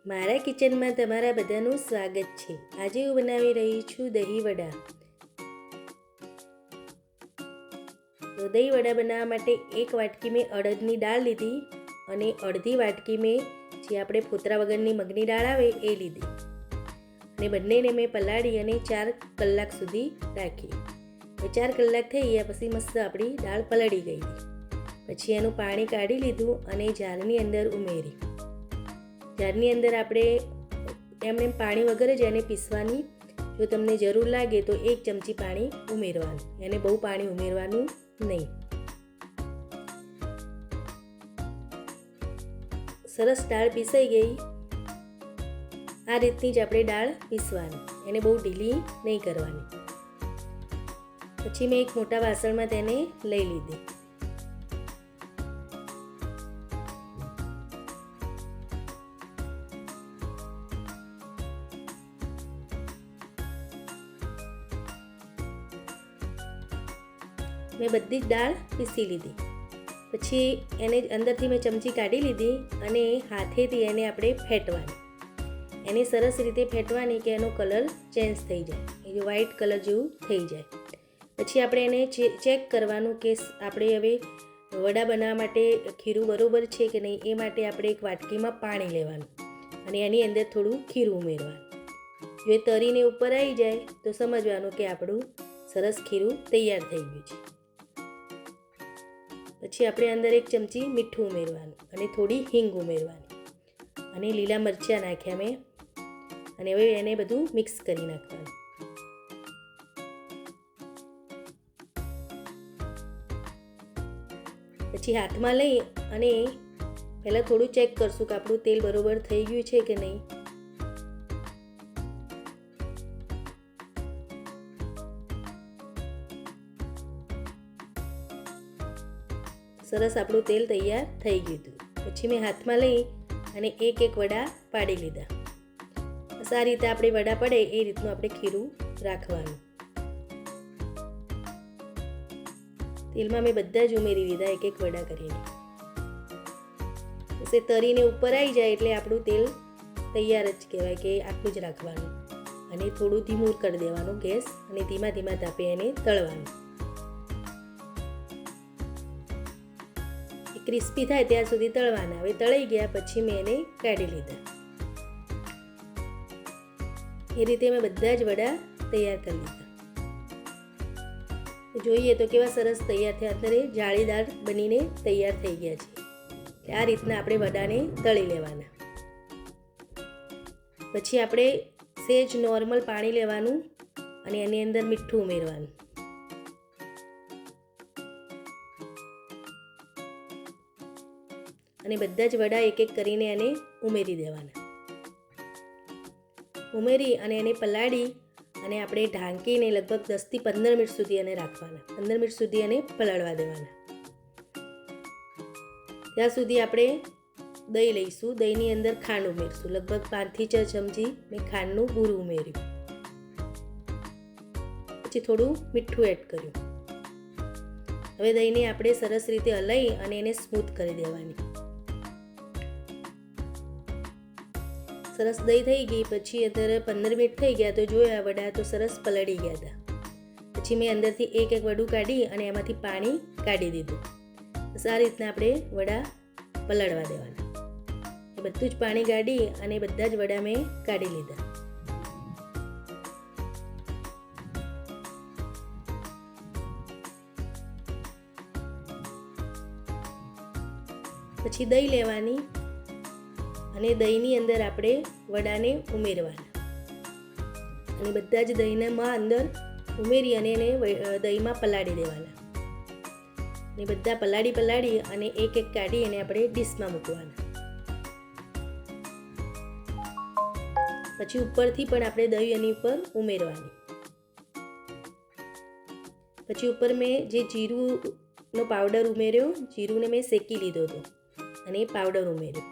મારા કિચનમાં તમારા બધાનું સ્વાગત છે। આજે હું બનાવી રહી છું દહીં વડા। તો દહીં વડા બનાવવા માટે એક વાટકી મેં અડદની દાળ લીધી અને અડધી વાટકી મેં જે આપણે ફોતરા વગરની મગની દાળ આવે એ લીધી અને બંનેને મેં પલાળી અને 4 કલાક સુધી રાખી। 4 કલાક થઈ ગયા પછી મસ્ત આપણી દાળ પલળી ગઈ હતી। પછી એનું પાણી કાઢી લીધું અને જારની અંદર ઉમેરી। જારની અંદર આપણે એમને પાણી વગર જ એને પીસવાની। જો તમને જરૂર લાગે તો 1 ચમચી પાણી ઉમેરવાનું, એને બહુ પાણી ઉમેરવાનું નહીં। સરસ દાળ પીસાઈ ગઈ। આ રીતની જ આપણે દાળ પીસવાની, એને બહુ ઢીલી નહીં કરવાની। પછી મેં એક મોટા વાસણમાં તેને લઈ લીધી। મેં બધી જ દાળ પીસી લીધી। પછી એને અંદરથી મેં ચમચી કાઢી લીધી અને હાથેથી એને આપણે ફેટવાની। એને સરસ રીતે ફેટવાની કે એનો કલર ચેન્જ થઈ જાય, એ જે વ્હાઈટ કલર જેવું થઈ જાય। પછી આપણે એને ચેક કરવાનું કે આપણે હવે વડા બનાવવા માટે ખીરું બરોબર છે કે નહીં, એ માટે આપણે એક વાટકીમાં પાણી લેવાનું અને એની અંદર થોડું ખીરું ઉમેરવાનું। જો એ તરીને ઉપર આવી જાય તો સમજવાનું કે આપણું સરસ ખીરું તૈયાર થઈ ગયું છે। પછી આપણે અંદર 1 ચમચી મીઠું ઉમેરવાનું અને થોડી હિંગ ઉમેરવાની અને લીલા મરચાં નાખ્યા મેં અને હવે એને બધું મિક્સ કરી નાખવાનું। પછી હાથમાં લઈ અને પહેલાં થોડું ચેક કરશું કે આપણું તેલ બરોબર થઈ ગયું છે કે નહીં। સરસ આપણું તેલ તૈયાર થઈ ગયું હતું। પછી મેં હાથમાં લઈ અને એક વડા પાડી લીધા। બસ આ રીતે આપણે વડા પડે એ રીતનું આપણે ખીરું રાખવાનું। તેલમાં મેં બધા જ ઉમેરી દીધા એક વડા કરીને। બસ એ તરીને ઉપર આવી જાય એટલે આપણું તેલ તૈયાર જ કહેવાય કે આટલું જ રાખવાનું અને થોડું ધીમું કરી દેવાનું ગેસ અને ધીમા ધીમા તાપે એને તળવાનું। ક્રિસ્પી થાય ત્યાં સુધી તળવાના। હવે તળાઈ ગયા પછી મેં એને કાઢી લીધા। એ રીતે મેં બધા જ વડા તૈયાર કરી લીધા। જોઈએ તો કેવા સરસ તૈયાર થયા, અત્યારે જાળીદાર બનીને તૈયાર થઈ ગયા છે। આ રીતના આપણે વડાને તળી લેવાના। પછી આપણે સેજ નોર્મલ પાણી લેવાનું અને એની અંદર મીઠું ઉમેરવાનું અને બધા જ વડા એક કરીને એને ઉમેરી દેવાના। ઉમેરી અને એને પલાળી અને આપણે ઢાંકીને લગભગ 10 થી 15 મિનિટ સુધી એને રાખવાના। 15 મિનિટ સુધી એને પલાળવા દેવાના। ત્યાં સુધી આપણે દહીં લઈશું। દહીંની અંદર ખાંડ ઉમેરશું, લગભગ 5 થી 6 ચમચી મેં ખાંડનું બૂરું ઉમેર્યું। પછી થોડું મીઠું એડ કર્યું। હવે દહીંને આપણે સરસ રીતે હલાવી અને એને સ્મૂથ કરી દેવાની। સરસ દહીં થઈ ગઈ પછી અંદર 15 મિનિટ થઈ ગયા તો જોયા વડા તો સરસ પલળી ગયા હતા। પછી મેં અંદરથી એક વડું કાઢી અને એમાંથી પાણી કાઢી દીધું। બસ આ રીતના આપણે વડા પલાળવા દેવાના। એ બધું જ પાણી કાઢી અને બધા જ વડા મેં કાઢી લીધા। પછી દહીં લેવાની અને દહીંની અંદર આપણે વડાને ઉમેરવાના અને બધા જ દહીંમાં અંદર ઉમેરી અને એને દહીંમાં પલાળી દેવાના અને બધા પલાળી અને એક કાઢી અને આપણે ડીશમાં મૂકવાના। પછી ઉપરથી પણ આપણે દહીં એની ઉપર ઉમેરવાની। પછી ઉપર મેં જે જીરુંનો પાવડર ઉમેર્યો, જીરુંને મેં શેકી લીધો હતો અને પાવડર ઉમેર્યો।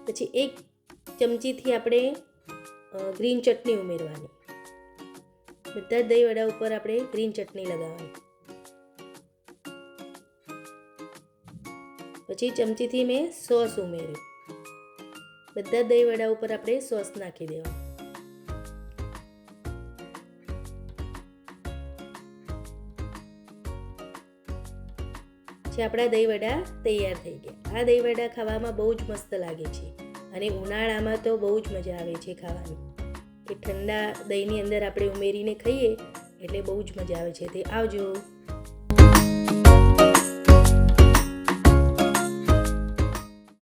પછી 1 ચમચીથી આપણે ગ્રીન ચટણી ઉમેરવાની। બધા જ દહીં વડા ઉપર આપણે ગ્રીન ચટણી લગાવવાની। પછી ચમચીથી મેં સોસ ઉમેર્યું. બધા દહીં વડા ઉપર આપણે સોસ નાખી દેવા. જે આપણા દહીં વડા તૈયાર થઈ ગયા. આ દહીં વડા ખાવામાં બહુ જ મસ્ત લાગે છે અને ઉનાળામાં તો બહુ જ મજા આવે છે ખાવાની. કે ઠંડા દહીંની અંદર આપણે ઉમેરીને ખાઈએ એટલે બહુ જ મજા આવે છે. તે આવજો.